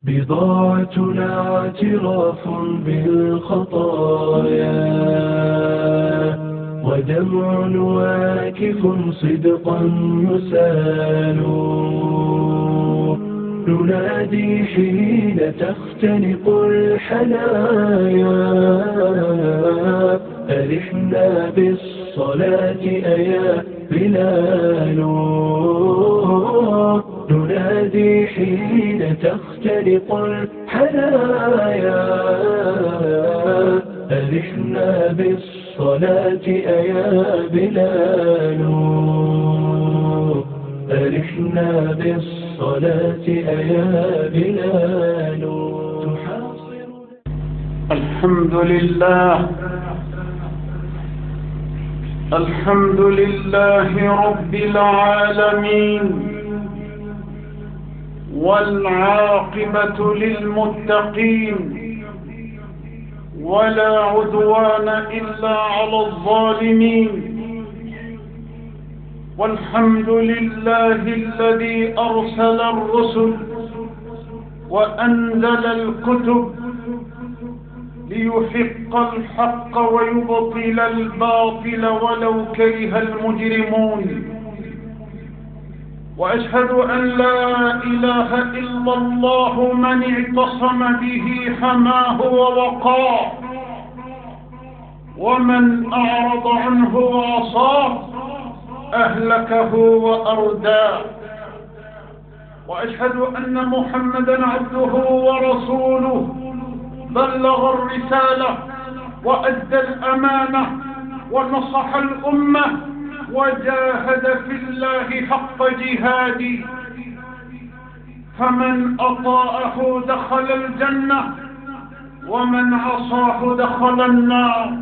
بضاعتنا اعتراف بالخطايا ودمع واكف صدقا يسال ننادي حين تختنق الحنايا أرحنا بالصلاة أيا بلال ننادي حين تختنق الحنايا أرحنا بالصلاة أيا بلال أرحنا بالصلاة أيا بلال الحمد لله الحمد لله رب العالمين والعاقبة للمتقين ولا عدوان إلا على الظالمين والحمد لله الذي أرسل الرسل وأنزل الكتب ليحق الحق ويبطل الباطل ولو كره المجرمون وأشهد أن لا إله إلا الله من اعتصم به حماه ووقاه ومن أعرض عنه وعصاه أهلكه وأرداه وأشهد أن محمدا عبده ورسوله بلغ الرسالة وأدى الأمانة ونصح الأمة وجاهد في الله حق جهاده فمن أطاعه دخل الجنة ومن عصاه دخل النار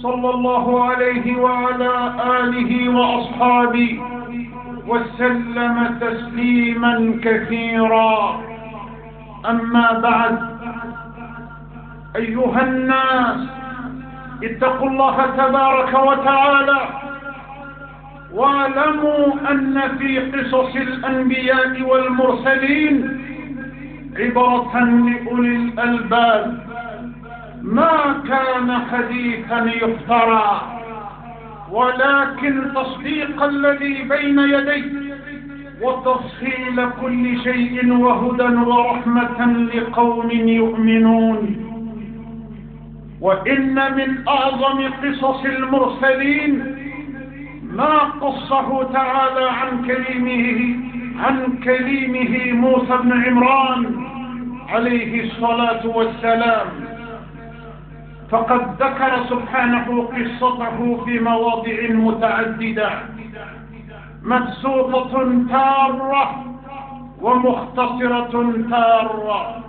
صلى الله عليه وعلى آله وأصحابه وسلم تسليما كثيرا أما بعد أيها الناس اتقوا الله تبارك وتعالى واعلموا أن في قصص الأنبياء والمرسلين عبرة لأولي الألباب ما كان حديثا يفترى ولكن تصديق الذي بين يديه وتفصيل كل شيء وهدى ورحمة لقوم يؤمنون وإن من أعظم قصص المرسلين ما قصه تعالى عن كليمه موسى بن عمران عليه الصلاة والسلام فقد ذكر سبحانه قصته في مواضع متعددة مبسوطة تارة ومختصرة تارة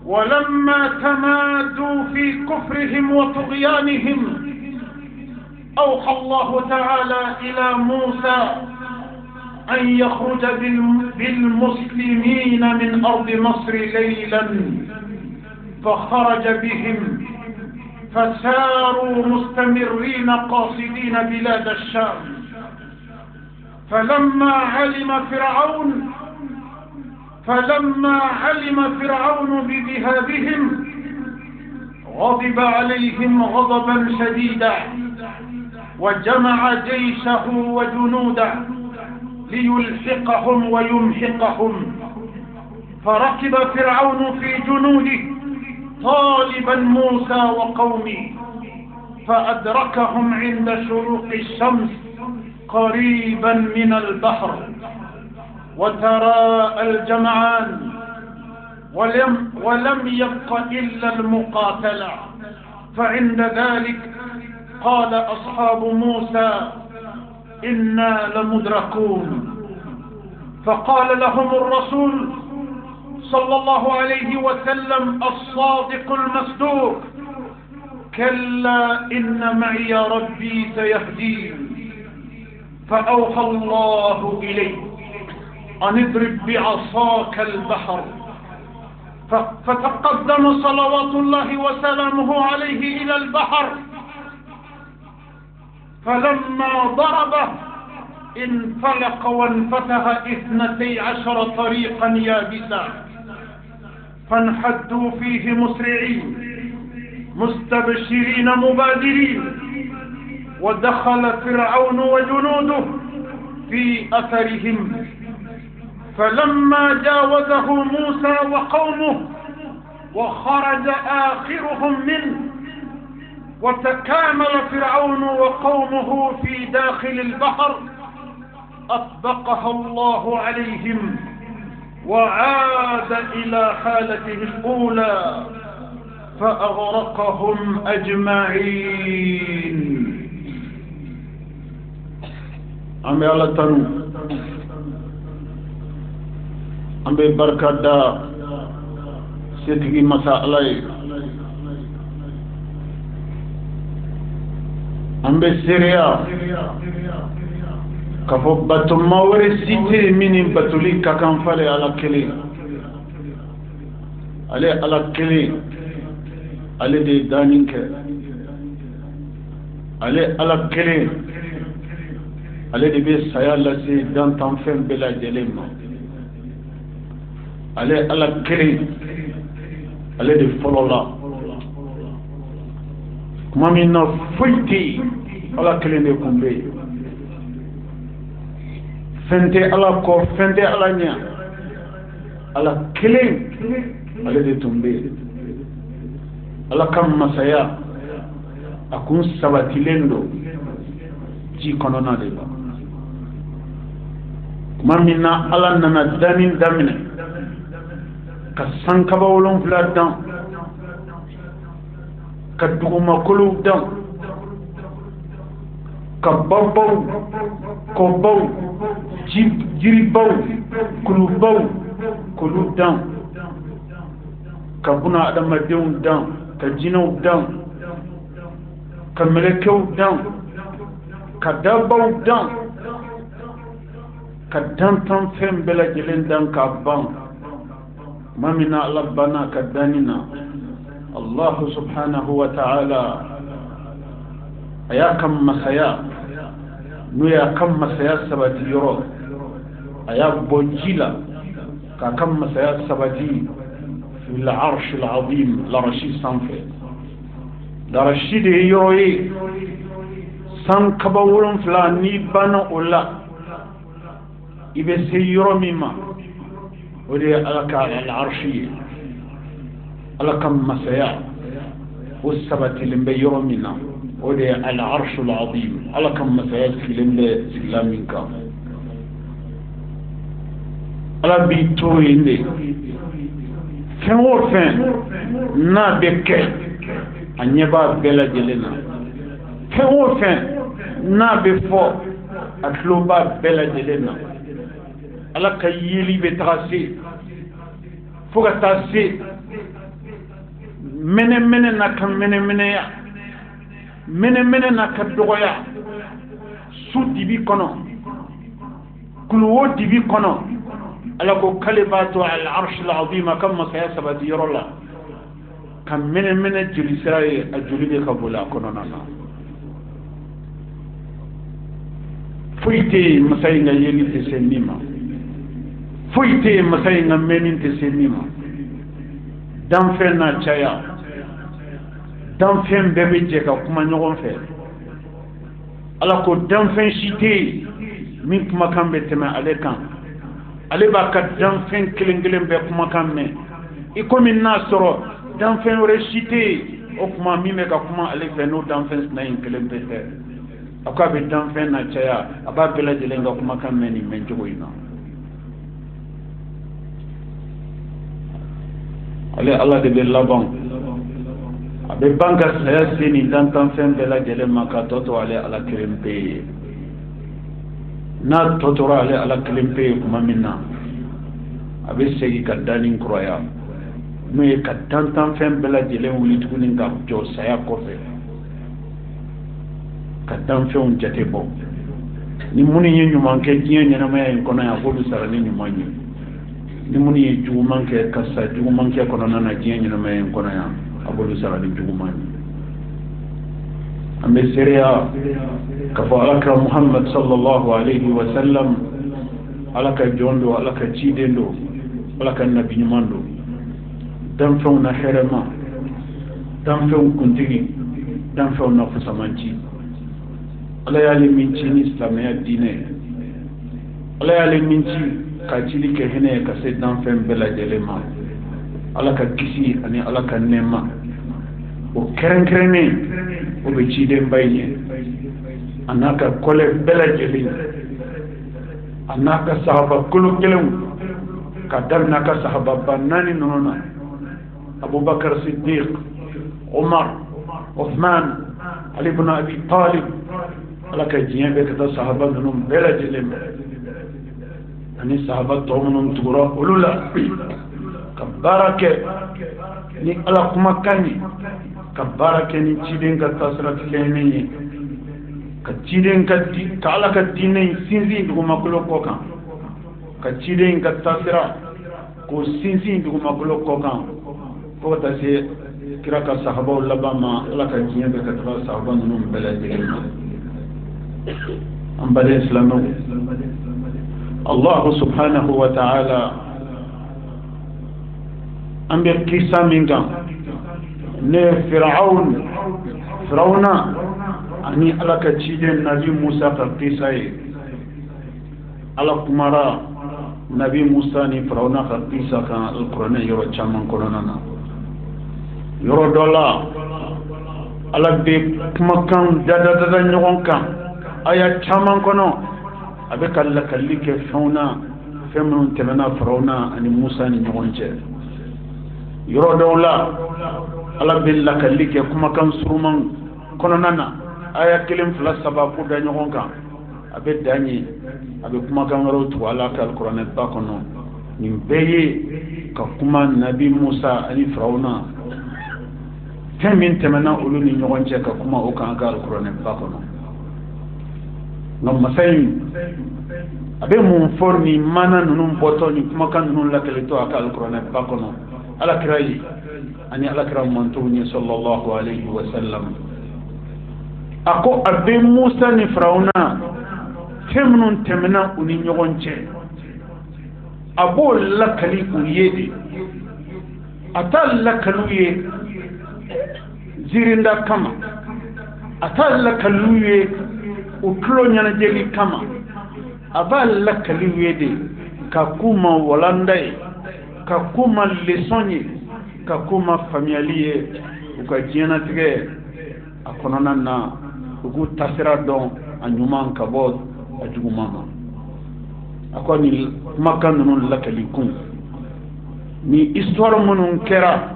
ولما تمادوا في كفرهم وطغيانهم أوحى الله تعالى إلى موسى أن يخرج بالمسلمين من أرض مصر ليلا فخرج بهم فساروا مستمرين قاصدين بلاد الشام فلما علم فرعون بذهابهم غضب عليهم غضبا شديدا وجمع جيشه وجنوده ليلحقهم ويمحقهم فركب فرعون في جنوده طالبا موسى وقومه فأدركهم عند شروق الشمس قريبا من البحر وتراءى الجمعان ولم يبق إلا المقاتلة فعند ذلك قال أصحاب موسى إنا لمدركون فقال لهم الرسول صلى الله عليه وسلم الصادق المصدوق كلا إن معي ربي سيهدين فأوحى الله إليه أن اضرب بعصاك البحر فتقدم صلوات الله وسلامه عليه إلى البحر فلما ضربه انفلق وانفتح 12 طريقا يابسا فانحدوا فيه مسرعين مستبشرين مبادرين، ودخل فرعون وجنوده في أثرهم. فلما جاوزه موسى وقومه وخرج آخرهم منه وتكامل فرعون وقومه في داخل البحر أطبقها الله عليهم وعاد إلى حالته الأولى فأغرقهم أجمعين. أمي الله تنو أمي بركة دا سيدي مساء أمي سيريا كفو باتو موري سيتي مني باتولي كاكام فالي على كلي على كلي على دي دانينك على كلي على دي بي سيالا سي دان تنفين بلا جليم على كلي على دي فلولا مامي نا فويتي على كلي دي كومبي fente ala ko fente ala nya ala kelen ala de tumbe ala kam masaya akun sabatilendo ji konona de ba mamina ala nana danin damine ka sankaba wolon fla dan ka duguma kolu dan ka babaw ko baw jiri baw kulu dan ka buna adamadenw dan ka jinɛw dan ka mɛlɛkɛw dan ka dabaw dan ka dantan fɛn bɛɛ lajɛlen dan k'a ban ma min na ala banna ka danni na Allahu subhanahu wa ta'ala a y'a ka masaya n'o y'a ka masaya sabati yɔrɔ a y'a bɔ ji la k'a ka masaya sabati fil arsh al azim larashi sanfɛ larashi de ye yɔrɔ ye san kaba 7 n'i banna o la i bɛ se yɔrɔ min ma o de ye ala ka al arsh ye ala ka masaya o sabatilen bɛ yɔrɔ min na o de ye al arsh al azim ala ka masaya sigilen bɛ sigila min kan ala b'i to yen de fɛn o fɛn n'a bɛ kɛ a ɲɛ b'a bɛɛ lajɛlen na fɛn o fɛn n'a bɛ fɔ a tulo b'a bɛɛ lajɛlen na ala ka yeli bɛ taga se fo ka taa se mɛnɛmɛnɛ na ka mɛnɛmɛnɛya mɛnɛmɛnɛ na ka dɔgɔya su dibi kɔnɔ kuluwo dibi kɔnɔ ala ko kale b'a to al arsh al azim ka masaya sabati yɔrɔ la ka mɛnɛmɛnɛ joli sira ye a joli de ka boli a kɔnɔna na foyi tɛ yen masa in ka yeli tɛ se min ma foyi tɛ yen masa in ka mɛnni tɛ se min ma danfɛn n'a caya danfɛn bɛɛ bɛ jɛ ka kuma ɲɔgɔn fɛ ala ko danfɛn si tɛ yen min kumakan bɛ tɛmɛ ale kan ale b'a ka danfɛn kelen kelen bɛɛ kumakan mɛn i komi n'a sɔrɔ danfɛn wɛrɛ si tɛ yen o kuma min bɛ ka kuma ale fɛ n'o danfɛn sina in kelen bɛɛ tɛ a ko a bɛ danfɛn na caya a b'a bɛɛ lajɛlen ka kumakan mɛn nin mɛn cogo in na ale ala de bɛ laban a bɛ ban ka saya se nin dantanfɛn bɛɛ lajɛlen ma ka tɔ to ale ala kelen pe ye n'a tɔ tora ale ala kelen pe ye kuma min na a bɛ segin ka danni kuraya n'o ye ka dantanfɛn bɛɛ lajɛlen wuli tuguni ka jɔ saya kɔfɛ ka danfɛnw jate bɔ ni minnu ye ɲuman kɛ diɲɛ ɲɛnamaya in kɔnɔ yan a b'olu sara ni ɲuman ye ni minnu ye juguman kɛ ka sa juguman kɛ kɔnɔna na diɲɛ ɲɛnamaya in kɔnɔ yan a b'olu sara ni juguman ye an bɛ seereya ka fɔ alakira muhammad sallallahu alayhi wa sallam ala ka jɔn don ala ka ciden don ala ka nabi ɲuman don dan fɛnw na hɛrɛma dan fɛnw kuntigi dan fɛnw na fusamanci ala y'ale min ci ni silamɛya diinɛ ala y'ale min ci ka cili kɛ hinɛ ye ka se dan fɛn bɛɛ lajɛlen ma ala ka kisi ani ala ka nɛɛma o kɛrɛnkɛrɛnnen o bɛ cidenba in ye a n'a ka kɔlɛ bɛɛ lajɛlen a n'a ka sahaba kolo kelenw ka daminɛ a ka sahaba ba 4 ninnu na abubakar siddiq umar uthman ali ibn abi talib ala ka diɲɛ bɛɛ ka taa sahaba ninnu bɛɛ lajɛlen ma ani sahaba tɔ minnu tugura olu la ka baara kɛ ni ala kumakan ye ka baara kɛ ni ciden ka taasira tilennin ye ka ciden ka ala ka diinɛ sinsin dugumakolo kɔ kan ka ciden ka taasira k'o sinsin dugumakolo kɔ kan fo ka taa se kira ka sahabaw laban ma ala ka diɲɛ bɛɛ ka taga sahaba ninnu bɛɛ lajɛlen ma an baden silamɛw Allah subhanahu wa ta'ala an bɛ kisa min kan ne firawuna ani ala ka ciden nabi musa ka kisa ye ala kumara nabi musa ni firawuna ka kisa kan alkuranɛ yɔrɔ caman kɔnɔna na yɔrɔ dɔ la ala bɛ kumakan dada ɲɔgɔn kan aya caman kɔnɔ a bɛ ka lakali kɛ fɛnw na fɛn minnu tɛmɛna firawuna ani musa ni ɲɔgɔn cɛ yɔrɔ dɔw la ala bɛ lakali kɛ kumakan suruman kɔnɔna na aya 1 2 3 ko da ɲɔgɔn kan a bɛ dan ye a bɛ kumakan wɛrɛw tugu ala ka alkuranɛ ba kɔnɔ nin bɛɛ ye ka kuma nabi musa ani firawuna fɛn min tɛmɛna olu ni ɲɔgɔn cɛ ka kuma o kan ka alkuranɛ ba kɔnɔ nka masa in a bɛ mun fɔ ni mana ninnu bɔtɔ ni kumakan ninnu lakalitɔ a ka alkuranɛ ba kɔnɔ alakira ye ani alakira mantow ye sallallahu alayhi wa sallam a ko a bɛ musa ni firawuna fɛn minnu tɛmɛna u ni ɲɔgɔn cɛ a b'o lakali u ye de a t'a lakali u ye zirinda kama a t'a lakali u ye u tulo ɲɛnajɛli kama a b'a lakali u ye de ka k'u ma walanda ye ka k'u ma leçon ye ka k'u ma faamuyali ye u ka diɲɛnatigɛ a kɔnɔna na u k'u tasira dɔn a ɲuman ka bɔ a juguman ma a ko ni kumakan ninnu lakali kun ni histoire minnu kɛra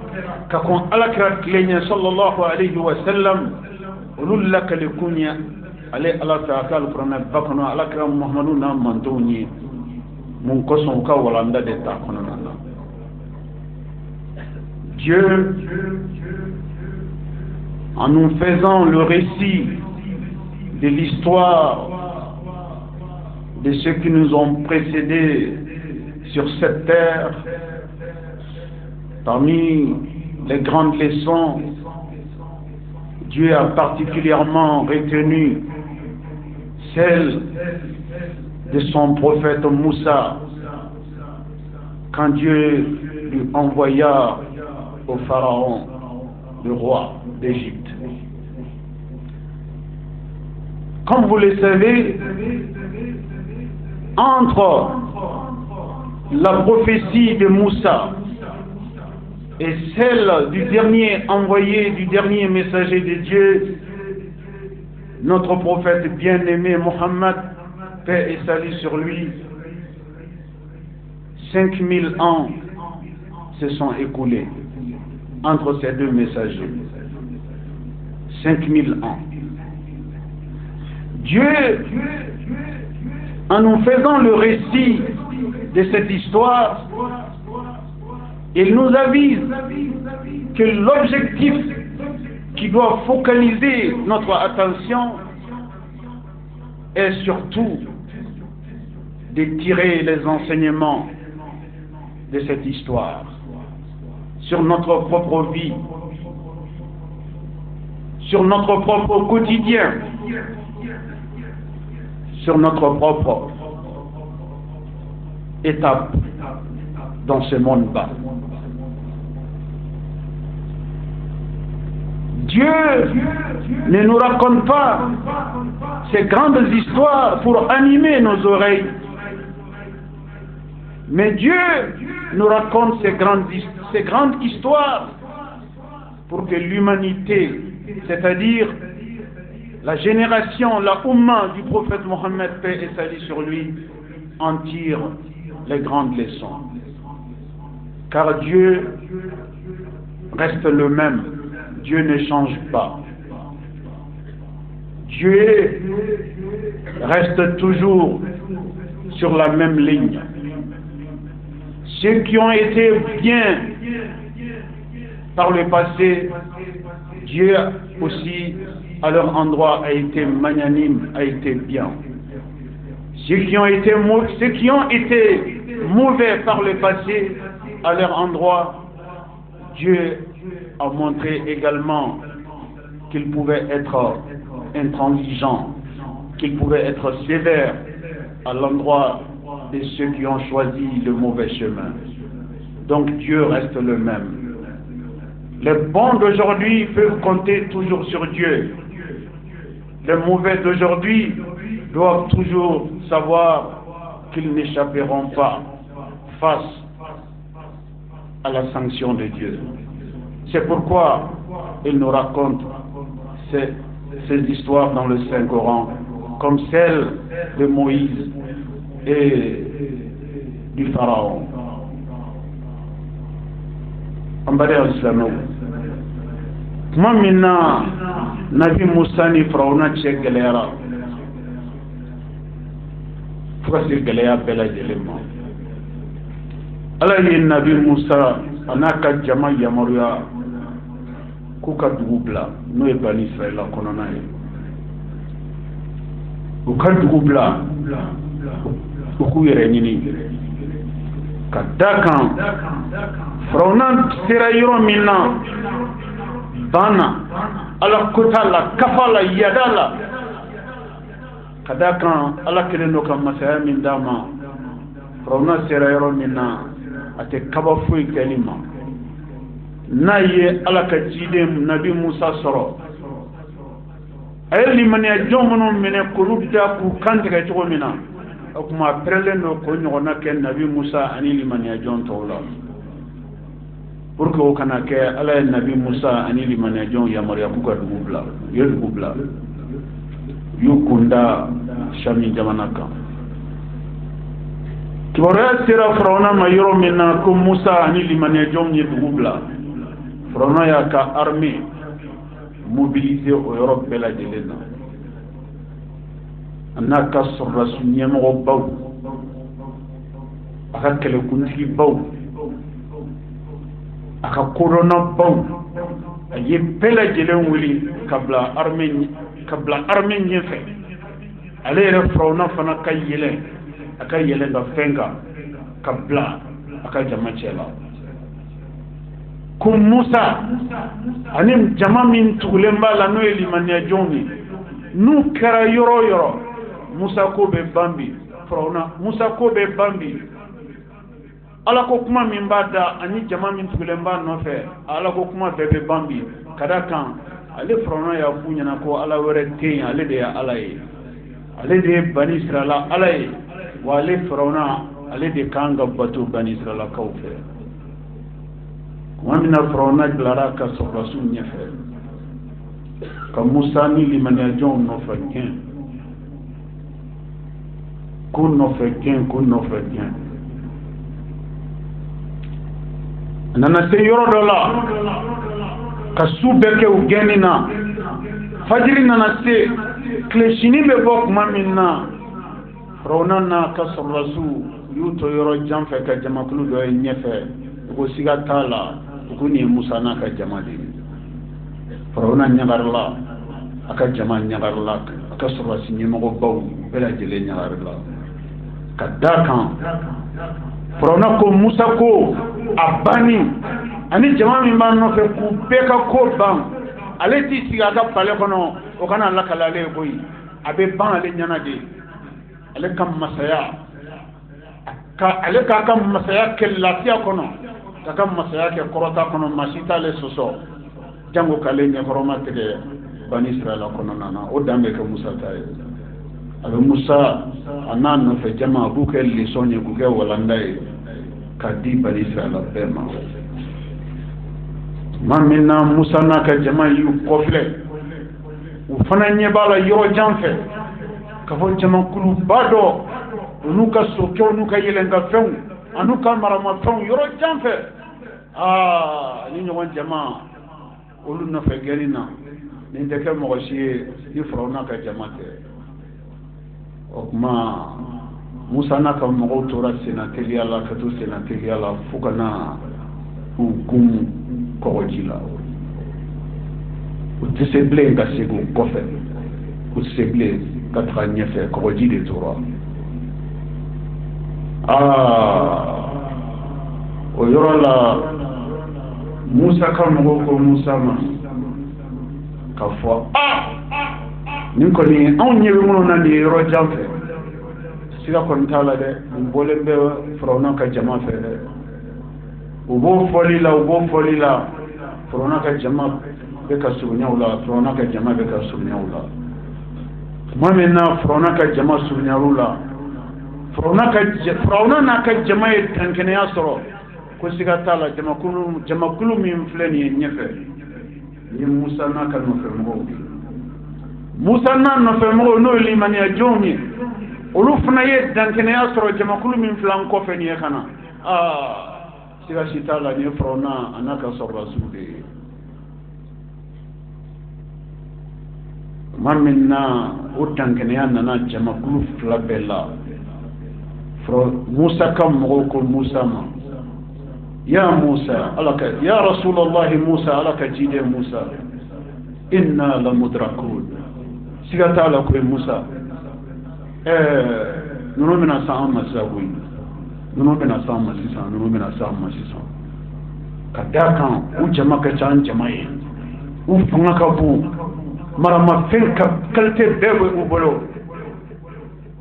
ka kɔn alakira tile ɲɛ sallallahu alayhi wa sallam olu lakali kun ye ale ala fɛ a ka alkuranɛ ba kɔnɔ alakira muhamadu n'a mantow ye mun kosɔn u ka walanda de t'a kɔnɔna na Dieu, en nous faisant le récit de l'histoire de ceux qui nous ont précédés sur cette terre, parmi les grandes leçons, Dieu a particulièrement retenu celle de son prophète Moussa, quand Dieu lui envoya au pharaon, le roi d'Égypte. Comme vous le savez, entre la prophétie de Moussa et celle du dernier envoyé, du dernier messager de Dieu, notre prophète bien-aimé Mohammed, paix et salut sur lui, 5000 ans se sont écoulés entre ces deux messagers. 5000 ans. Dieu, en nous faisant le récit de cette histoire, il nous avise que l'objectif qui doit focaliser notre attention est surtout de tirer les enseignements de cette histoire sur notre propre vie, sur notre propre quotidien, sur notre propre étape dans ce monde bas. Dieu ne nous raconte pas ces grandes histoires pour animer nos oreilles. Mais Dieu nous raconte ces grandes histoires pour que l'humanité, c'est-à-dire la génération, la Ummah du prophète Mohammed, paix et salut sur lui, en tire les grandes leçons. Car Dieu reste le même. Dieu ne change pas. Dieu reste toujours sur la même ligne. Ceux qui ont été bien par le passé, Dieu aussi à leur endroit a été magnanime, a été bien. Ceux qui ont été mauvais par le passé, à leur endroit, Dieu a montré également qu'il pouvait être intransigeant, qu'il pouvait être sévère à l'endroit de ceux qui ont choisi le mauvais chemin. Donc Dieu reste le même. Les bons d'aujourd'hui peuvent compter toujours sur Dieu. Les mauvais d'aujourd'hui doivent toujours savoir qu'ils n'échapperont pas face à la sanction de Dieu. C'est pourquoi il nous raconte ces histoires dans le Saint-Coran, comme celle de Moïse et du Pharaon. Ambade al-Islamo. Kuma minna Nabi Musa ni Pharaona cɛ gɛlɛyara fo ka se gɛlɛya bɛɛ lajɛlen ma. Ala ye Nabi Musa a n'a ka jama yamaruya k'u ka dugu bila n'o ye Bani Israël kɔnɔna ye. U ka dugu bila u k'u yɛrɛ ɲini ka da kan Pharaona sera yɔrɔ min na banna Ala kota la kafa la yada la ka da kan Ala kelen do ka masaya min d'a ma. Pharaona sera yɔrɔ min na a tɛ kaba foyi kɛli ma. N'a ye Ala ka ciden Nabi Musa sɔrɔ a ye limaniya jɔn minnu minɛ k'olu da k'u kan tigɛ cogo min na, o kuma a pɛrɛlen do k'o ɲɔgɔnna kɛ Nabi Musa ani limaniya jɔn tɔw la, pour que o kana kɛ Ala ye Nabi Musa ani limaniya jɔn yamaruya k'u ka dugu bila. U ye dugu bila, u y'u kunda Sami jamana kan. Kibaruya sera Pharaona ma yɔrɔ min na ko Musa ani limaniya jɔn ye dugu bila, Pharaona y'a ka armée mobilisé o yɔrɔ bɛɛ lajɛlen na. A n'a ka sɔrɔdasi ɲɛmɔgɔbaw, a ka kɛlɛkuntigibaw, a ka kodɔnnabaw, a ye bɛɛ lajɛlen wuli ka bila armée ɲɛfɛ. Ale yɛrɛ Pharaona fana ka yɛlɛ, a ka yɛlɛ ka fɛn kan ka bila a ka jama cɛ la. Ko Musa ani jama min tugulen b'a la n'o ye limaniya jɔnw ye, n'u kɛra yɔrɔ o yɔrɔ Musa ko bɛ ban bi. Pharaona Musa ko bɛ ban bi. Ala ko kuma min b'a da ani jama min tugulen b'a nɔfɛ, Ala ko kuma bɛɛ bɛ ban bi. Ka da kan ale Pharaona y'a f'u ɲɛna ko Ala wɛrɛ tɛ yen, ale de ye Ala ye, ale de ye Bani Israël Ala ye, wa ale Pharaona ale de kan ka bato Bani Israëlakaw fɛ. Kuma min na Pharaona dilara ka sɔrɔdasiw ɲɛfɛ ka Musa ni limaniya jɔnw nɔfɛ gɛn, k'u nɔfɛ gɛn. A nana se yɔrɔ dɔ la ka su bɛɛ kɛ u gɛnni na. Fajiri nana se, tile sini bɛ bɔ kuma min na, Pharaona n'a ka sɔrɔdasiw y'u to yɔrɔ jan fɛ ka jamakulu dɔ ye ɲɛfɛ. U ko siga t'a la, u ko nin ye Musa n'a ka jama de ye. Pharaona ɲagarila, a ka jama ɲagarila, a ka sɔrɔdasi ɲɛmɔgɔbaw bɛɛ lajɛlen ɲagarila. Ka da kan Pharaona ko Musa ko a banni ani jama min b'a nɔfɛ k'u bɛɛ ka ko ban. Ale t'i sigi a ka palais kɔnɔ o kana lakale ale ye koyi, a bɛ ban ale ɲɛna de. Ale ka masaya, ale k'a ka masaya kɛ lafiya kɔnɔ, k'a ka masaya kɛ kɔrɔta kɔnɔ, maa si t'ale sɔsɔ. jango kale nya koroma tege bani israila konana o dambe ka musa tay abe musa anan no fe jama bu ke li sonye ku ke walandai ka di bani israila bema mamina musa na ka jama yu kofle u fana nye bala yoro janfe ka fon jama kulu bado nuka sokyo nuka yelenga fen anuka marama fen yoro janfe ni nyogon jama olu na fe gerina ni de ke mo shi ni frona ka jama te okma musa na ka mo tora senateli ala ka to senateli ala fukana hukum ko jila o tseble nga sego kofe o tseble ka tranya fe ko jide tora o yoro la musa ka mo ko musa ma ka fo nin ko ni on nyewe mo na ni yoro jamfe sira ko ntala de mbole be frona ka jama fe de ubo folila frona ka jama be ka sunyawla frona ka jama be ka sunyawla mamena frona ka jama sunyawla frona na ka jama e tankene asoro ko siga tala jama kulu min fleni nyefe ni musa na ka no femo musa na no femo no limani ajomi olu fana ye dankene asoro jama kulu min flan ko fe ni kana siga sitala ni frona anaka sorra sude mamina udankene anana jama kulu flabella musa kam ko musa ma ya musa alaka ya rasulullah musa alaka jide musa inna la mudrakun siga taala ko musa nuno mina sama sawi nuno mina sama sisa kadakan u jama ka chan jamae u fanga ka bu marama fen ka kalte bebe u bolo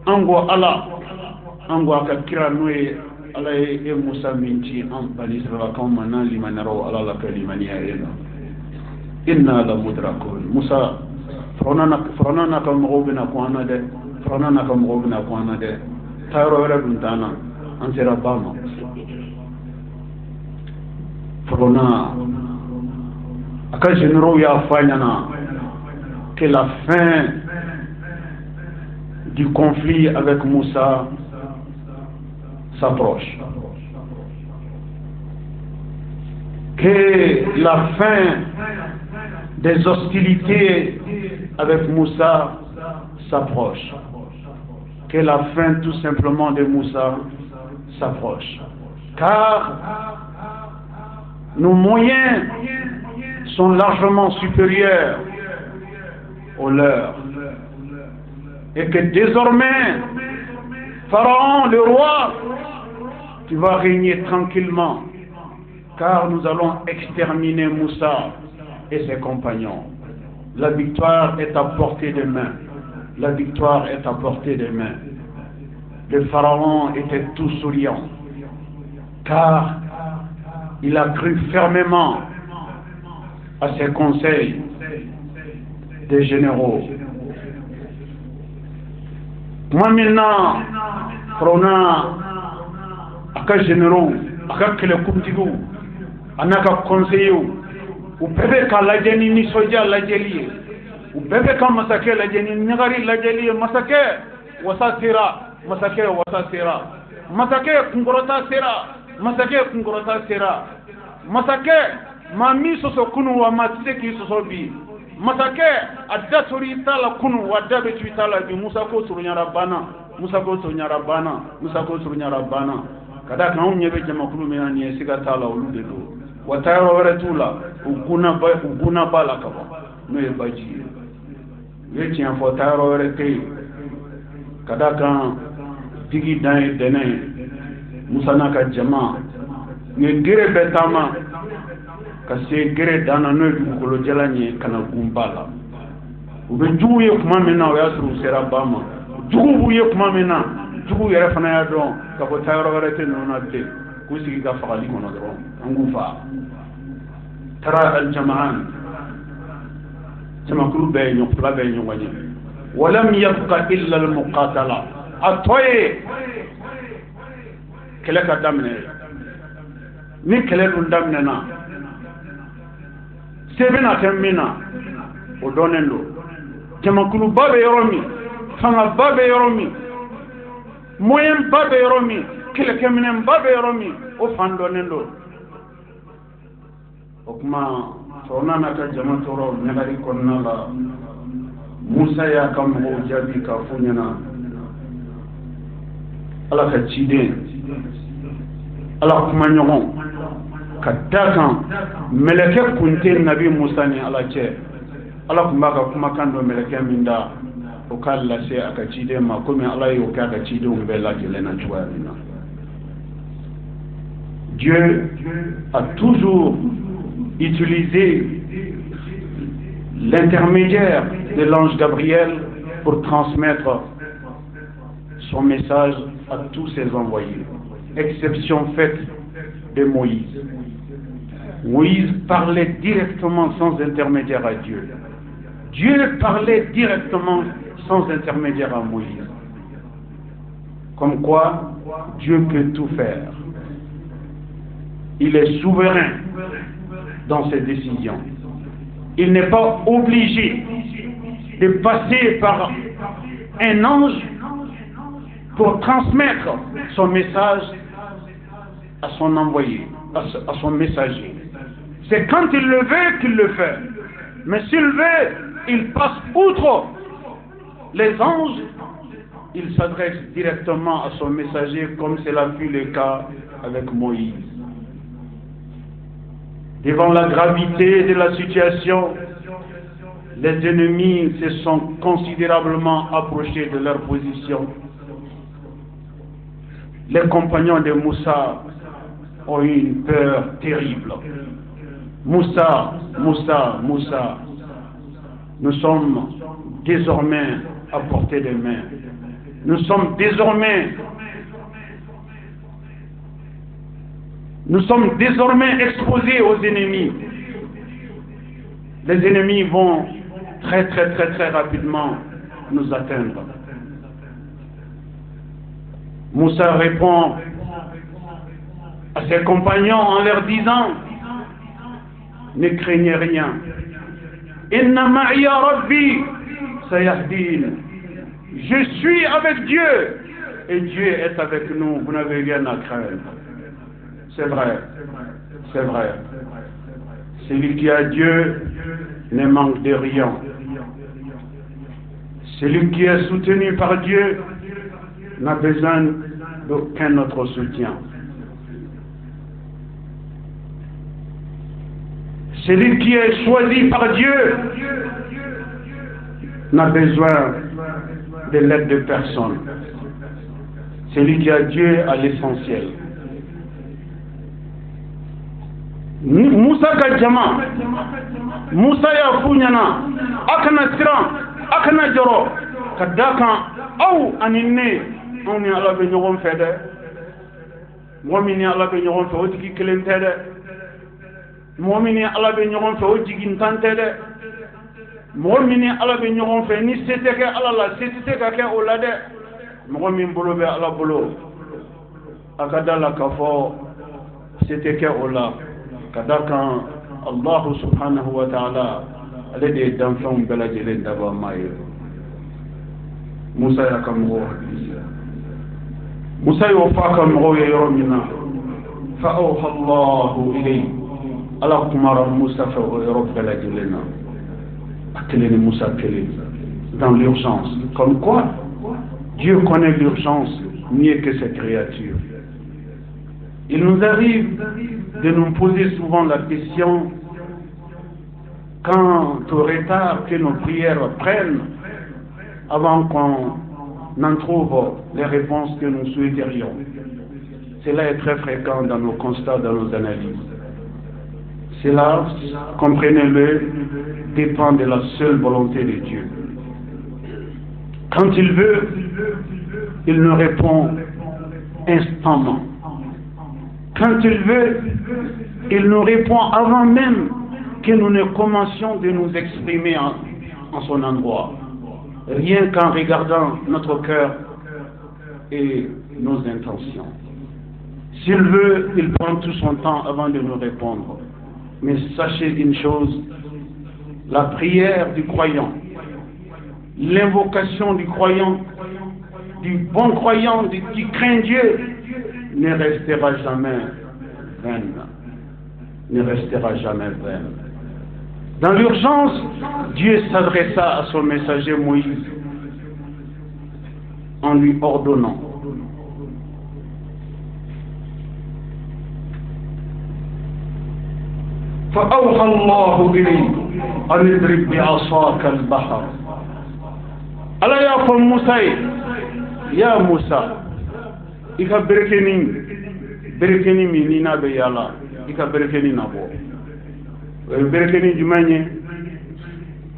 ango aka kira noye ala e musa minci an bani israila kan mana limanaro ala la kalimani ayena inna la mudrakun musa frona na ka mogobina ko ana de tayro wala dun dana an sera bama frona aka jenero ya fanyana que la fin du conflit avec Moussa s'approche, que la fin des hostilités avec Moussa s'approche, que la fin tout simplement de Moussa s'approche, car nos moyens sont largement supérieurs aux leurs, et que désormais Pharaon, le roi, tu vas régner tranquillement, car nous allons exterminer Moussa et ses compagnons. La victoire est à portée de main. Le Pharaon était tout souriant, car il a cru fermement à ses conseils des généraux. Moi maintenant, frona aka généraux, aka kele kumtigu, anaka conseiller, ou bébé ka lajeni ni soja lajeli, ou bébé ka masake lajeni nyagari lajeli masake wasatira, masake kungorota sera, masake mami soso kunu wa matiki soso bi. Masake adda sori tala kunu wadda be tu tala bi Musa ko surunya rabbana kada kan on nyebe jama kulu me ani siga tala olu de do watayro wara tula uguna bala ka ba no e baji ye tian fo tayro wara te kada kan digi dan dene Musa na ka jama ne gere betama ka se gere dana no du ko jalanye kana gumbala ube jugu ye kuma mena o ya suru sera bama jugu ye kuma mena jugu yere fana ya don ka ko tayro warete no na te ku sigi ka fagali kono don angu fa tara al jama'an jamakulu bɛɛ ye fila bɛɛ ye ɲɔgɔn ye walam yabqa illa al-muqatala a tɔ ye kɛlɛ ka daminɛ ni kɛlɛ dun daminɛna se bɛna kɛ min na o dɔnnen don jamakuluba bɛ yɔrɔ min fangaba bɛ yɔrɔ min moyenba bɛ yɔrɔ min kɛlɛkɛminɛnba bɛ yɔrɔ min o fan dɔnnen don o kuma Fauna n'a ka jama tɔɔrɔ ɲagari kɔnɔna la Musa y'a ka mɔgɔw jaabi k'a fɔ ɲɛna Ala ka ciden Ala kuma ɲɔgɔn ka da kan mɛlɛkɛ kun tɛ Nabi Musa ni Ala cɛ Ala kun b'a ka kumakan dɔ mɛlɛkɛ min da o k'a lase a ka ciden ma komi Ala y'o kɛ a ka cidenw bɛɛ lajɛlen na cogoya min na Dieu a toujours utilisé l'intermédiaire de l'ange Gabriel pour transmettre son message à tous ses envoyés. Exception faite de Moïse. Moïse parlait directement sans intermédiaire à Dieu. Dieu parlait directement sans intermédiaire à Moïse. Comme quoi, Dieu peut tout faire. Il est souverain dans ses décisions. Il n'est pas obligé de passer par un ange pour transmettre son message à son envoyé, à son messager. C'est quand il le veut qu'il le fait. Mais s'il veut, il passe outre les anges, il s'adresse directement à son messager comme cela fut le cas avec Moïse. Devant la gravité de la situation, les ennemis se sont considérablement approchés de leur position. Les compagnons de Moussa ont eu une peur terrible. Moussa, nous sommes désormais à portée de main. Nous sommes désormais exposés aux ennemis. Les ennemis vont très rapidement nous atteindre. Moussa répond à ses compagnons en leur disant: ne craignez rien. Inna ma'iya rabbi sayahdin. Je suis avec Dieu et Dieu est avec nous. Vous n'avez rien à craindre. C'est vrai. Celui qui a Dieu ne manque de rien. Celui qui est soutenu par Dieu n'a besoin d'aucun autre soutien. Celui qui est choisi par Dieu n'a besoin de l'aide de personne. Celui qui a Dieu a l'essentiel. Moussa ka jama Moussa ya funyana akana siran akana joro kadaka aw aninne on ya Allah be ñogon fe de mu'mini Allah be ñogon fe o tigi kelente de mu'mini Allah be ñogon fe o jigi tante de mu'mini Allah be ñogon fe ni sete ke Allah la sete ka ke o la de mu'min bolo be Allah bolo akada la kafo sete ke o la kadakan Allah subhanahu wa ta'ala ale de danfɛnw bɛɛ lajɛlen daba maa ye Musa y'a ka mɔgɔw hakili Musa y'o fɔ a ka mɔgɔw ye yɔrɔ min na fa awha Allahu ilayhi Ala kumara Musa fɛ o yɔrɔ bɛɛ lajɛlen na a kelen ni Musa kelen dans l'urgence comme quoi Dieu connaît l'urgence mieux que ses créatures. Il nous arrive de nous poser souvent la question quant au retard que nos prières prennent avant qu'on en trouve les réponses que nous souhaiterions. Cela est très fréquent dans nos constats, dans nos analyses. Cela, comprenez-le, dépend de la seule volonté de Dieu. Quand il veut, il nous répond instantanément. Quand il veut, il nous répond avant même que nous ne commencions de nous exprimer en son endroit, rien qu'en regardant notre cœur et nos intentions. S'il veut, il prend tout son temps avant de nous répondre. Mais sachez une chose, la prière du croyant, l'invocation du croyant, du bon croyant, qui craint Dieu, ne restera jamais vaine. Ne restera jamais vaine. Dans l'urgence, Dieu s'adressa à son messager Moïse en lui ordonnant: فأوحى الله إليه أن اضرب بعصاك البحر. ألا يا موسى يا موسى إذا بركني منينا بيالا إذا بركني نبو بركني جماني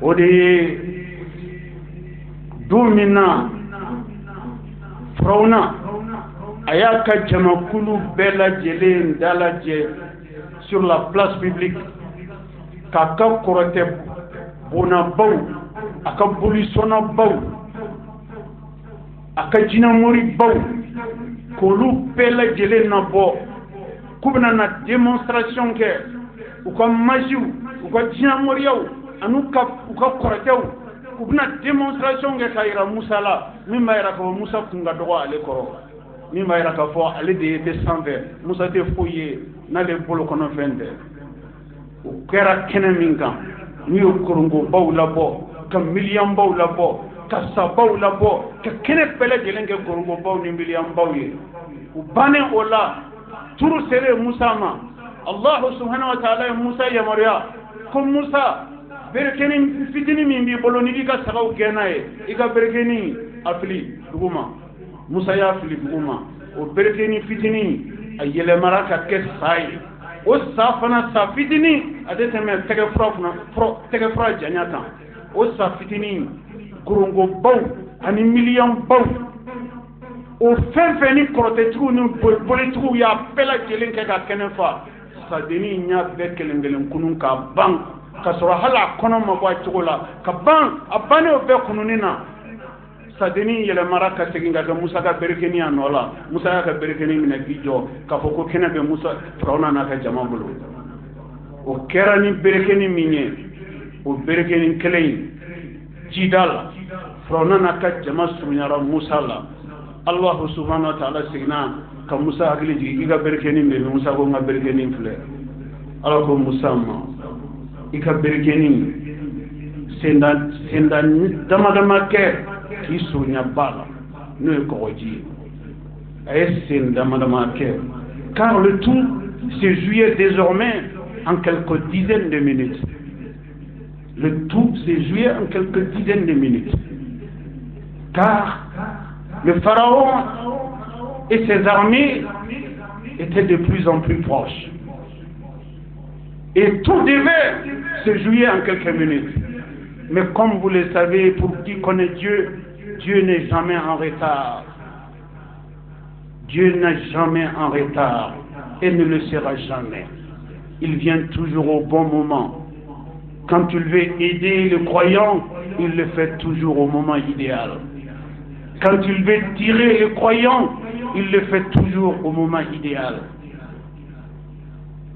ودي دومنا فرونا أياك جماكلو بلا جلين دالا جي sur la place publique, kaka korote bona baw, aka bolisona baw, aka jinamori baw, kolu pela jele na bo, kubna na démonstration ke, uka majiu, uka jinamori yaw, anuka uka korote yaw, kubna démonstration ke kaira Musa la, mimma ira ko Musa kunga dogo ale koro. Ni ma yira ka fɔ ale de ye sanfɛ Musa tɛ foyi ye n'ale bolo kɔnɔ fɛn tɛ. O kɛra kɛnɛ min kan n'u ye korongobaw labɔ ka miliyanbaw labɔ ka sabaw labɔ ka kɛnɛ bɛɛ lajɛlen kɛ korongobaw ni miliyanbaw ye. U bannen o la turu selen Musa ma, Allahu subhanahu wa ta'ala ye Musa yamaruya ko Musa berekeni fitini min b'i bolo n'i b'i ka sagaw gɛn n'a ye i ka berekeni a fili duguma. Musa y'a fili duguma, o berekeni fitini a yɛlɛmara ka kɛ sa ye. O sa fana sa fitini a tɛ tɛmɛ tɛgɛfura janya kan. O sa fitini korongobaw ani miliyanbaw, o fɛn fɛn ni kɔrɔtɛtigiw ni bolitigiw y'a bɛɛ lajɛlen kɛ ka kɛnɛ fa, sadenni y'a bɛɛ kelen kelen kunun ka ban ka sɔrɔ hali a kɔnɔ ma bɔ a cogo la ka ban, a bannen o bɛɛ kununni na. Sadeni yɛlɛmara ka segin ka kɛ Musa ka berekeni a nɔ la. Musa y'a ka berekeni minɛ k'i jɔ k'a fɔ ko kɛnɛ bɛ Musa Firawuna n'a ka jama bolo. O kɛra ni berekeni min ye, o berekeni kelen in jida la Firawuna n'a ka jama surunyara Musa la. Allahu subhanahu wa ta'ala seginna ka Musa hakili jigin, i ka berekeni bɛ min? Musa ko n ka berekeni filɛ. Ala ko Musa ma, i ka berekeni senda dama dama kɛ k'i surunya ba la n'o ye kɔgɔji ye. A ye sen dama dama kɛ, car le tout se jouait désormais en quelques dizaines de minutes. Le tout se jouait en quelques dizaines de minutes, car le pharaon et ses armées étaient de plus en plus proches. Et tout devait se jouer en quelques minutes. Mais comme vous le savez, pour qui connaît Dieu, Dieu n'est jamais en retard. Dieu n'est jamais en retard et ne le sera jamais. Il vient toujours au bon moment. Quand il veut aider le croyant, il le fait toujours au moment idéal. Quand il veut tirer le croyant, il le fait toujours au moment idéal.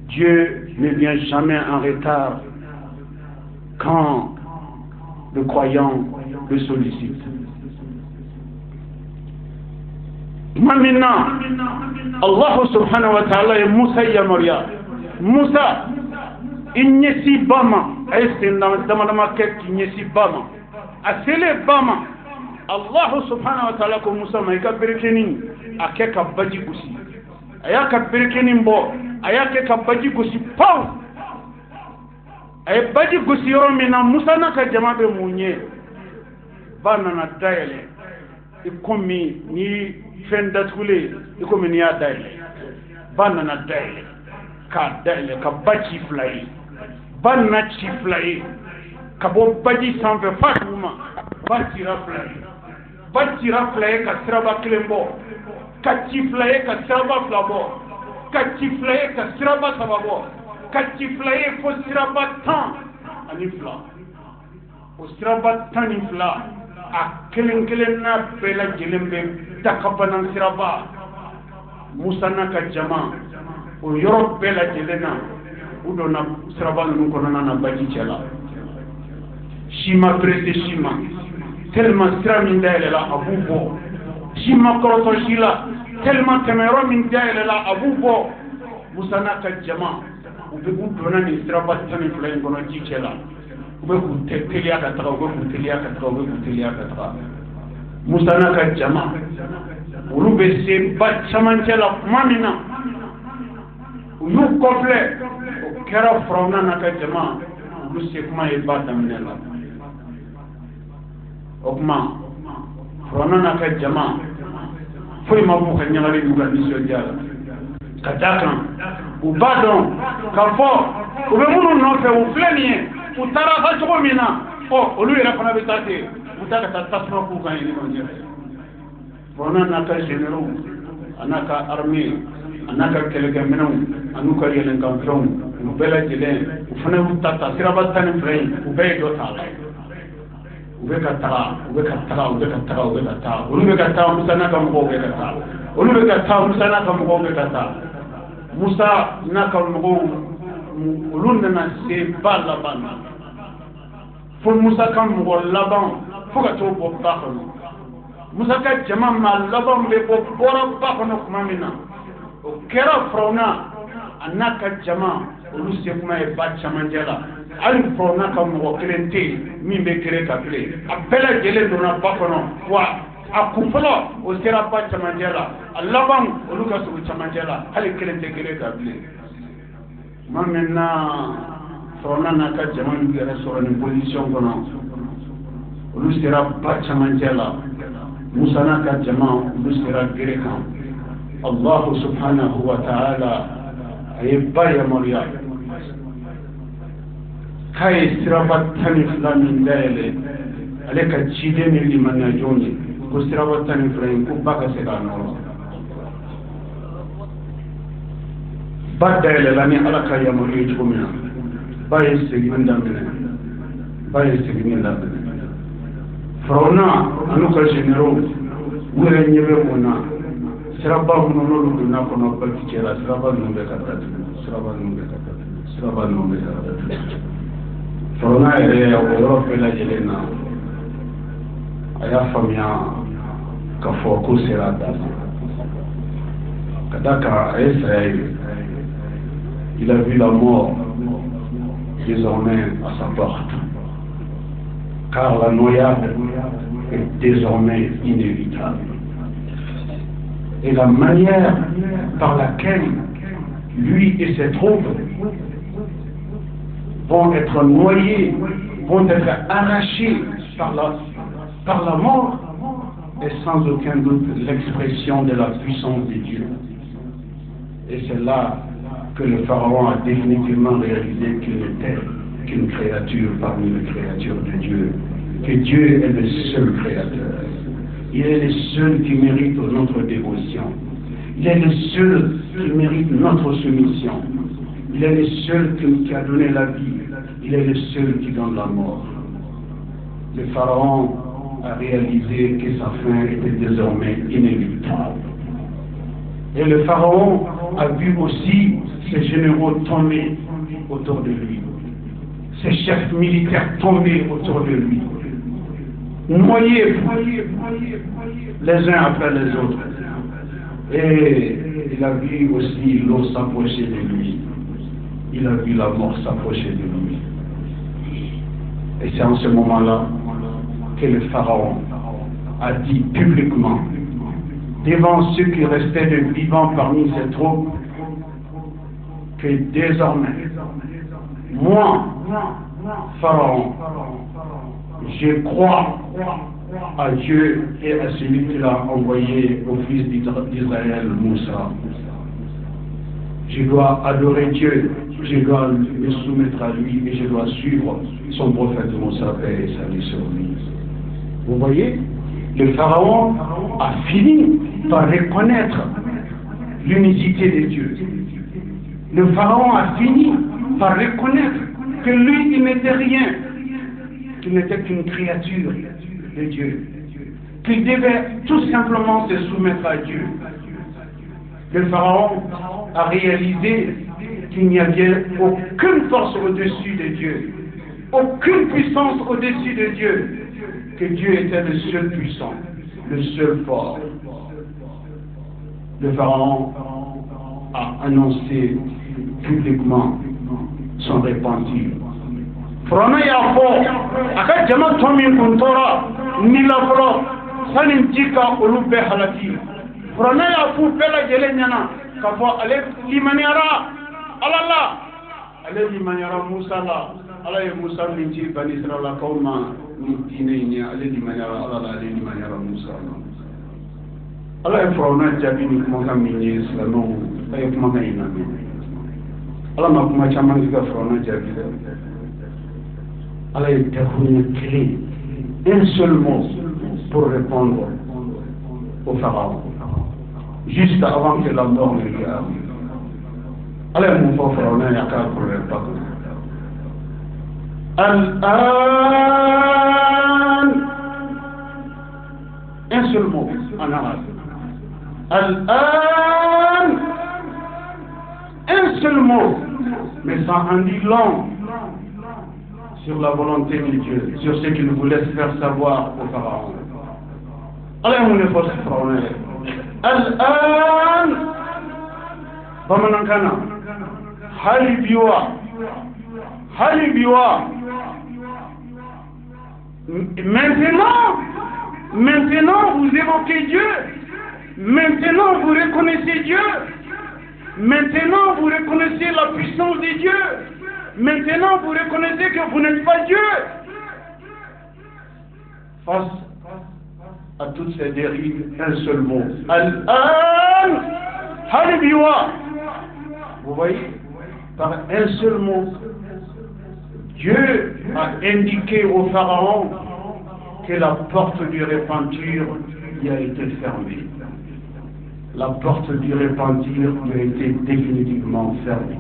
Dieu ne vient jamais en retard quand le croyant le sollicite. Maintenant, Allah subhanahu wa ta'ala et Musa yamaruya. Musa, il n'y si bama, est-ce dama qui n'y si bama. A sele bama, Allah subhanahu wa ta'ala ko Musa ma ika berekeni ake ka baji gusi. Aya ka berekeni mbo, aya ke ka baji gusi pau. Ay baji gusi yoro mina Musa na ka jama be munye. Bana na daele. Ikomi ni fenda tule, ikomi ni daele. Bana na daele. Ka daele ka baji flai. Bana chi flai. Ka bo baji sanfe fatuma. Batira flai. Batira flai ka siraba klembo. Ka chi flai ka siraba flabo. Ka chi flai ka siraba sababo. Ka chi flai fo siraba tan ani fla. o siraba tan ni fila a kelen kelen n'a bɛɛ lajɛlen bɛ dakabanan siraba Musa n'a ka jama o yɔrɔ bɛɛ lajɛlen na u donna siraba ninnu kɔnɔna na baji cɛ la si ma presse si ma tellement sira min dayɛlɛla a b'u bɔ si ma kɔrɔtɔ si la tellement tɛmɛyɔrɔ min dayɛlɛla a b'u bɔ Musa n'a ka jama u donna nin siraba tan ni fila in kɔnɔ ji cɛ la u bɛ k'u teliya ka taga u bɛ k'u teliya ka taga u bɛ k'u teliya ka taga Musa n'a ka jama olu bɛ se ba camancɛ la tuma min na u y'u kɔfilɛ o kɛra Firawuna n'a ka jama olu se kuma ye ba daminɛ la o kuma Firawuna n'a ka jama foyi ma b'u ka ɲagali n'u ka nisɔndiya la ka d'a kan u b'a dɔn k'a fɔ u bɛ minnu nɔfɛ u filɛ nin ye u taara ka cogo min na olu yɛrɛ fana bɛ taa ten u taa ka taa tasuma k'u kan yen ɲɔgɔn cɛ Firawuna n'a ka généraux a n'a ka armée a n'a ka kɛlɛkɛminɛnw a n'u ka yɛlɛnkanfɛnw u bɛɛ lajɛlen u fana y'u ta siraba tan ni fila in u bɛɛ ye dɔ ta a la u bɛ ka taga u bɛ ka taga u bɛ ka taga u bɛ ka taga olu bɛ ka taa Musa n'a ka mɔgɔw bɛ ka taa olu bɛ ka taa Musa n'a ka mɔgɔw bɛ ka taa Musa n'a ka mɔgɔw olu nana se ba laban na fo Musa ka mɔgɔ laban fo ka t'o bɔ ba kɔnɔ Musa ka jama maa laban bɛ bɔra ba kɔnɔ tuma min na o kɛra Firawuna a n'a ka jama olu se kuma ye ba camancɛ la hali Firawuna ka mɔgɔ kelen tɛ yen min bɛ gere ka bilen a bɛɛ lajɛlen donna ba kɔnɔ wa a kun fɔlɔ o sera ba camancɛ la a laban olu ka surun camancɛ la hali kelen tɛ gere ka bilen tuma min na Firawuna n'a ka jama y'u yɛrɛ sɔrɔ nin position kɔnɔ olu sera ba camancɛ la Musa n'a ka jama olu sera gere kan Allah subhanahu wa ta'ala a ye ba yamaruya k'a ye siraba tan ni fila min dayɛlɛ ale ka ciden ni limaniyadenw ye ko siraba tan ni fila in ko ba ka se k'a nɔrɔ ba dayɛlɛla ni Ala ka yamaru ye cogo min na ba ye segin daminɛ Firawuna a n'u ka généraux u yɛrɛ ɲɛ bɛ o na siraba minnu n'olu donna kɔnɔ baji cɛla siraba ninnu bɛ ka datugu Firawuna yɛrɛ o yɔrɔ bɛɛ lajɛlen na a y'a faamuya k'a fɔ ko sera a dan na ka d'a kan a ye saya ye il a vu la mort désormais à sa porte car la noyade est désormais inévitable. Et la manière par laquelle lui et ses troupes vont être noyés, vont être arrachés par la mort, est sans aucun doute l'expression de la puissance de Dieu. Et c'est là que le pharaon a définitivement réalisé qu'il n'était qu'une créature parmi les créatures de Dieu, que Dieu est le seul créateur. Il est le seul qui mérite notre dévotion. Il est le seul qui mérite notre soumission. Il est le seul qui a donné la vie. Il est le seul qui donne la mort. Le pharaon a réalisé que sa fin était désormais inévitable. Et le pharaon a vu aussi ses généraux tomber autour de lui, ses chefs militaires tomber autour de lui, noyés les uns après les autres. Et il a vu aussi l'eau s'approcher de lui. Il a vu la mort s'approcher de lui. Et c'est en ce moment-là que le pharaon a dit publiquement, devant ceux qui restaient de vivants parmi ses troupes, que désormais, moi, pharaon, je crois à Dieu et à celui qu'il a envoyé au fils d'Israël, Moussa. Je dois adorer Dieu, je dois me soumettre à lui et je dois suivre son prophète Moussa, paix et salut sur lui. Vous voyez, le pharaon a fini par reconnaître l'unicité de Dieu. Le pharaon a fini par reconnaître que lui, il n'était rien. qu'il n'était qu'une créature de Dieu, qu'il devait tout simplement se soumettre à Dieu. Le Pharaon a réalisé qu'il n'y avait aucune force au-dessus de Dieu, aucune puissance au-dessus de Dieu, que Dieu était le seul puissant, le seul fort. Le Pharaon a annoncé publiquement son repentir. Frona ya fo aka jama tomin kuntora nila folo sanin jika ulube halati. Frona ya fu bela jele nyana ka fo ale limaniara alala ale limaniara Musa la ala ye Musa min ci bani Israila kauma ni dine ni ale limaniara alala ale limaniara Musa ala ye Frona jabi ni kuma ka min ye Islamo ay kuma ka ina ala ma kuma caman ka Frona jabi Allah est une clé, un seul mot pour répondre au Pharaon, juste avant que la mort ne lui arrive. Allah est mon pauvre Pharaon, il y a qu'à pour répondre. Al-An, un seul mot en arabe. Al-An, un seul mot, mais ça en dit long sur la volonté de Dieu, sur ce qu'il voulait faire savoir au Pharaon. Allah est mon force Pharaon. Al-An, Bamanankana, Halibiwa, Maintenant, vous évoquez Dieu. Maintenant, vous reconnaissez Dieu. Maintenant, vous reconnaissez la puissance de Dieu. Maintenant, vous reconnaissez que vous n'êtes pas Dieu. Face à toutes ces dérives, un seul mot. Al-An, Halibiwa. Vous voyez, par un seul mot, Dieu a indiqué au Pharaon que la porte du repentir y a été fermée. La porte du repentir lui a été définitivement fermée.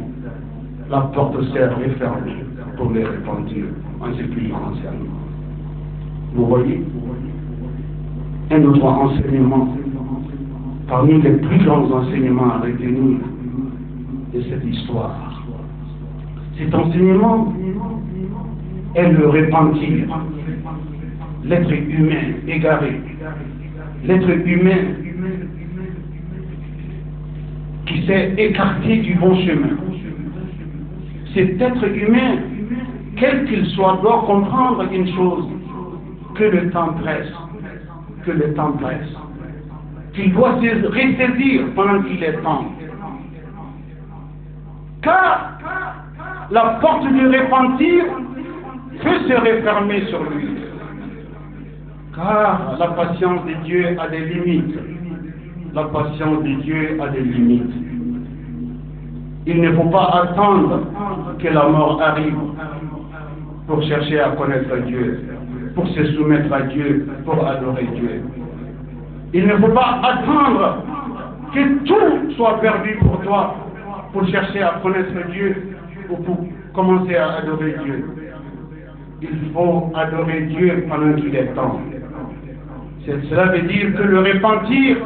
La porte s'est refermée pour les repentir en ce qui concerne. Vous voyez, un autre enseignement, parmi les plus grands enseignements à retenir de cette histoire. Cet enseignement est le repentir. L'être humain égaré, l'être humain qui s'est écarté du bon chemin. Cet être humain, quel qu'il soit, doit comprendre une chose, que le temps presse, qu'il doit se ressaisir pendant qu'il est temps. Car la porte du repentir peut se refermer sur lui. Car la patience de Dieu a des limites. La patience de Dieu a des limites. Il ne faut pas attendre que la mort arrive pour chercher à connaître Dieu, pour se soumettre à Dieu, pour adorer Dieu. Il ne faut pas attendre que tout soit perdu pour toi, pour chercher à connaître Dieu ou pour commencer à adorer Dieu. Il faut adorer Dieu pendant qu'il est temps. Cela veut dire que le repentir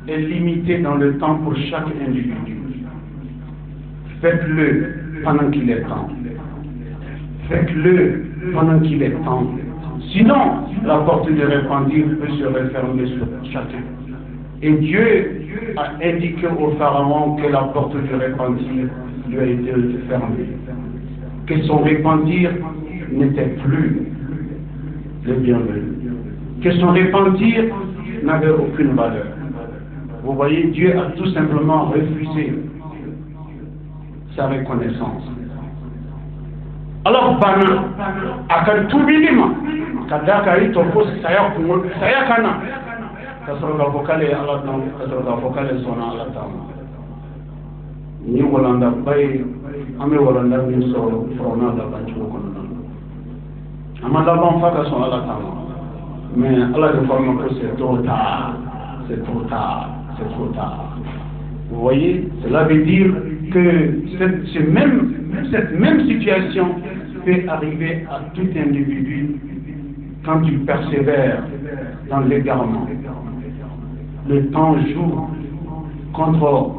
est limité dans le temps pour chaque individu. Faites-le pendant qu'il est temps. Faites-le pendant qu'il est temps. Sinon, la porte de repentir peut se refermer sur chacun. Et Dieu a indiqué au Pharaon que la porte du repentir lui a été fermée. Que son repentir n'était plus le bienvenu. Que son repentir n'avait aucune valeur. Vous voyez, Dieu a tout simplement refusé sa reconnaissance. Alors, Bana, akan tubilima, kadaka ito ko saya kana, kasoroga vokale ala tam, kasoroga vokale sona ala tam. Ni walanda bay, ame walanda ni so frona da bancho kono. Amada ban faka son ala tam. Mais Allah de forme que c'est trop tard, c'est trop tard, c'est trop tard. Vous voyez, cela veut dire que cette même situation fait arriver à tout individu quand il persévère dans l'égarement. Le temps joue contre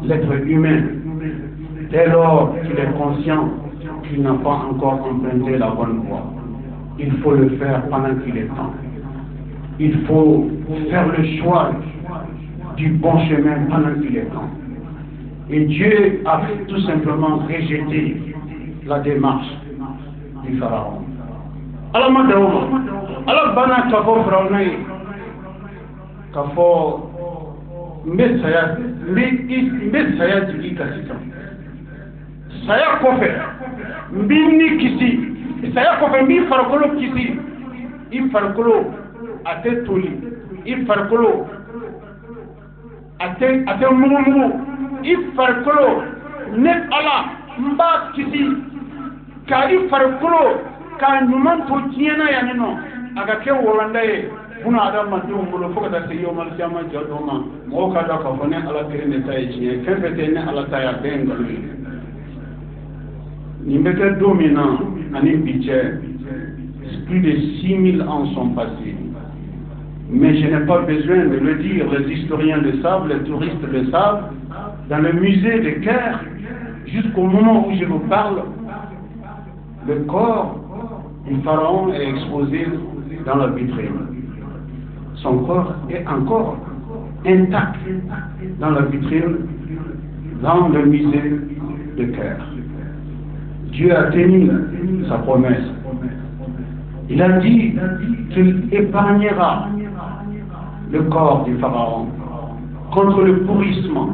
l'être humain dès lors qu'il est conscient qu'il n'a pas encore emprunté la bonne voie. Il faut le faire pendant qu'il est temps. Il faut faire le choix du bon chemin pendant qu'il est temps. Et Dieu a tout simplement rejeté la démarche du pharaon. Alors, madame, alors, bana kafo pharaon kafo mbesaya jigi kasita. Saya kofe mbini kisi. Saya kofe mbi farkolo kisi. I farkolo ate toli. I farkolo ate mumu. I farkolo ne ala mba kisi. Ka i farkolo ka nyuman to tiena yanino aga ke wolanda ye buna adam ma do ngolo foka ta se yo mal jama jodoma mo ka da ka fone ala tere ne tay ci kembe te ne ala taya bengal ni mbete domina ani biche plus de 6000 ans sont passés, mais je n'ai pas besoin de le dire, les historiens le savent, les touristes le savent. Dans le musée de Caire, jusqu'au moment où je vous parle, le corps du pharaon est exposé dans la vitrine. Son corps est encore intact dans la vitrine, dans le musée de Caire. Dieu a tenu sa promesse. Il a dit qu'il épargnera le corps du pharaon contre le pourrissement,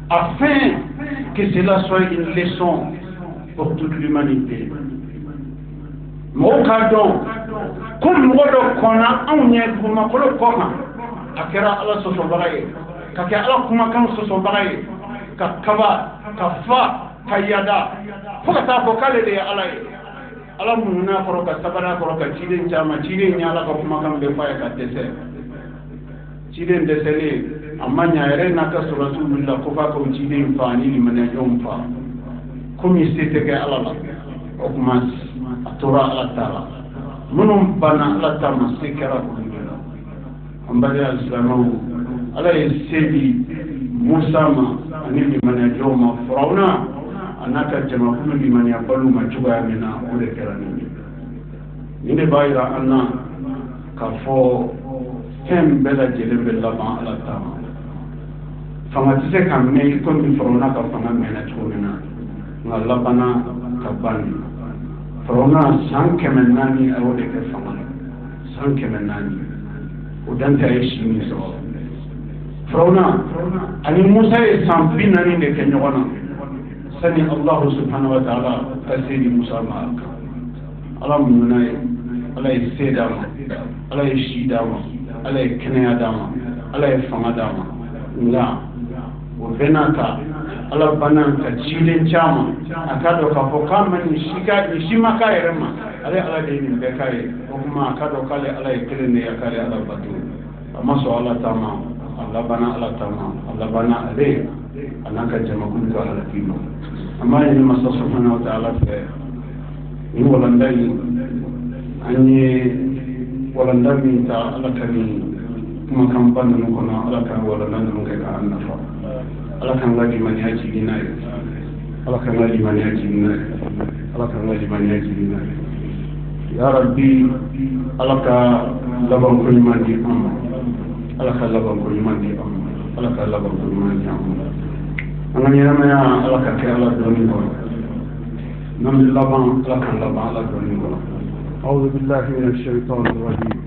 afin que cela soit une leçon pour toute l'humanité. Mokadon, comme Modo Kona, on y est pour ma colo Kona, Akera ala Sosobaraye, Kaka ala Kumakan Sosobaraye, Kakava, Kafa, Kayada, Pokata Bokale de Alaye, Ala Muna Koroka, Sabara Koroka, Chile, Chama, Chile, Nyala Kumakan de Fire Katese, Chile Desele, Amanya, Renaka Sorasulula, Kofako, Chile, Fani, Manajomfa, Kumisite Alala, Okmas. Torah Allah munum bana Allah tama sekara kulula ambali al-islamu ala yasidi Musa ma anili manajoma Firauna anaka jama kulli man yabalu majuba mina kule kerani ninde bayra anna kafo tem bela jele bela ma Allah tama fama tise kamne ko mi Firauna ka fama mena chumina ngalla bana kabani Faraona sanke menani awde ke fama sanke menani udanta yeshini so Faraona ani Musa e sampi nani de ke nyona sani Allah subhanahu wa ta'ala tasidi Musa ma ala munai ala iseda ala ishida ala kenaya dama ala fama dama nga uvenaka ala banan ka chile chama akado ka pokama ni shima ka erema ala de ni be kai o kuma akado kale ala ikene ya kale ala batu amma so ala tama ala bana ale anaka jama kunto ala kimo amma ni masa subhanahu wa ta'ala fe ni walandai anyi walandami ta ala kani kuma kan banu kono ala kan walandami mun ka annafa Allah kan gaji man yaji dinai Allah kan gaji man yaji dinai Allah kan gaji man yaji dinai ya rabbi Allah ka laban ko man di am Allah ka laban ko man di am Allah ka laban ko man di am anani rama ya Allah ka ke Allah doni ko nam laban Allah kan laban Allah doni ko أعوذ بالله من الشيطان الرجيم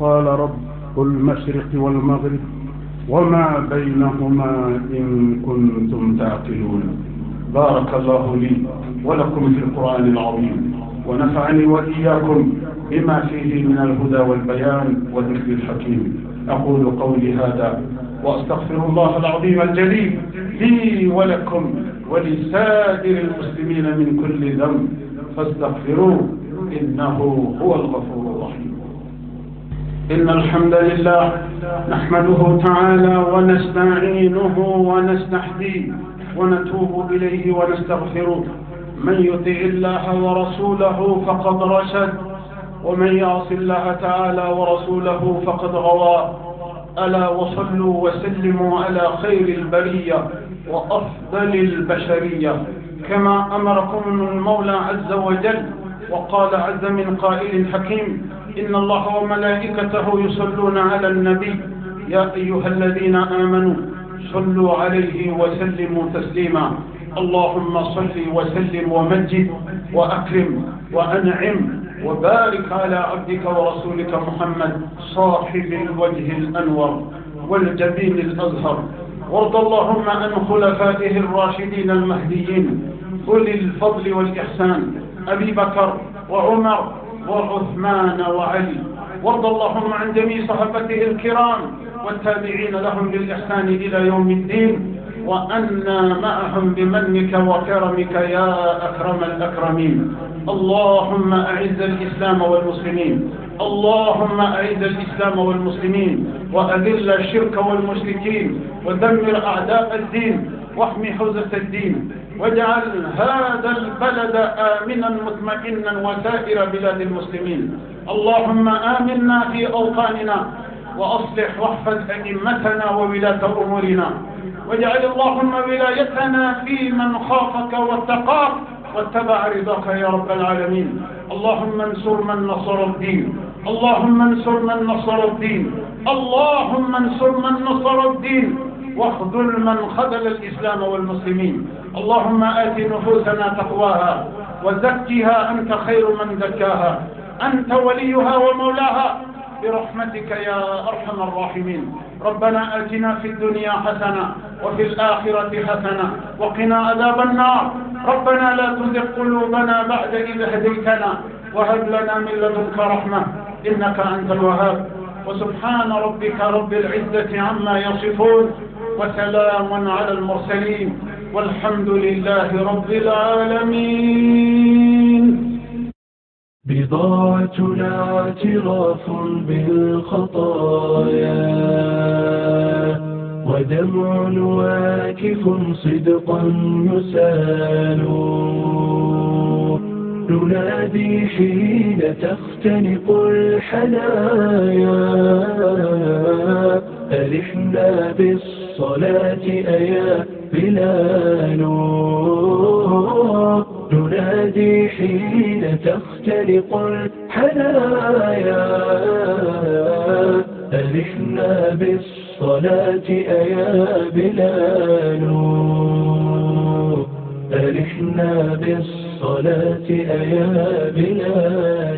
قال رب المشرق والمغرب وما بينهما إن كنتم تعقلون بارك الله لي ولكم في القرآن العظيم ونفعني وإياكم بما فيه من الهدى والبيان والذكر الحكيم أقول قولي هذا وأستغفر الله العظيم الجليل لي ولكم ولسائر المسلمين من كل ذنب فاستغفروه إنه هو الغفور الرحيم إن الحمد لله نحمده تعالى ونستعينه ونستهديه ونتوب إليه ونستغفره. من يطع الله ورسوله فقد رشد، ومن يعص الله تعالى ورسوله فقد غوى. ألا وصلوا وسلموا على خير البرية وأفضل البشرية، كما أمركم المولى عز وجل وقال عز من قائل حكيم: إن الله وملائكته يصلون على النبي يا أيها الذين آمنوا صلوا عليه وسلموا تسليما. اللهم صل وسلم ومجد وأكرم وأنعم وبارك على عبدك ورسولك محمد صاحب الوجه الأنور والجبين الأزهر. وارض اللهم عن خلفائه الراشدين المهديين أولي الفضل والإحسان، أبي بكر وعمر وعثمان وعلي. وارض اللهم عن جميع صحابته الكرام والتابعين لهم بالإحسان إلى يوم الدين، وأنا معهم بمنك وكرمك يا أكرم الأكرمين. اللهم أعز الإسلام والمسلمين، اللهم أعز الإسلام والمسلمين، وأذل الشرك والمشركين، ودمر أعداء الدين، واحمي حوزة الدين، واجعل هذا البلد آمنا مطمئنا وسائر بلاد المسلمين. اللهم آمنا في أوطاننا، وأصلح واحفظ أئمتنا وولاة أمورنا، واجعل اللهم ولايتنا في من خافك واتقاك واتبع رضاك يا رب العالمين. اللهم انصر من نصر الدين، اللهم انصر من نصر الدين، اللهم انصر من نصر الدين، واخذل من خذل الإسلام والمسلمين. اللهم آت نفوسنا تقواها وزكها أنت خير من زكاها، أنت وليها ومولاها برحمتك يا أرحم الراحمين. ربنا آتنا في الدنيا حسنة وفي الآخرة حسنة وقنا عذاب النار. ربنا لا تزغ قلوبنا بعد إذ هديتنا وهب لنا من لدنك رحمة إنك أنت الوهاب. وسبحان ربك رب العزة عما يصفون، وسلام على المرسلين، والحمد لله رب العالمين. بضاعتنا اعتراف بالخطايا، ودمع واكف صدقا يسال، ننادي حين تختنق الحنايا، ألحنا بالصلاة أيا بلال، ننادي حين تختلق الحنايا، ألحنا بالصلاة أيا بلال، ألحنا بالصلاة أيا بلال.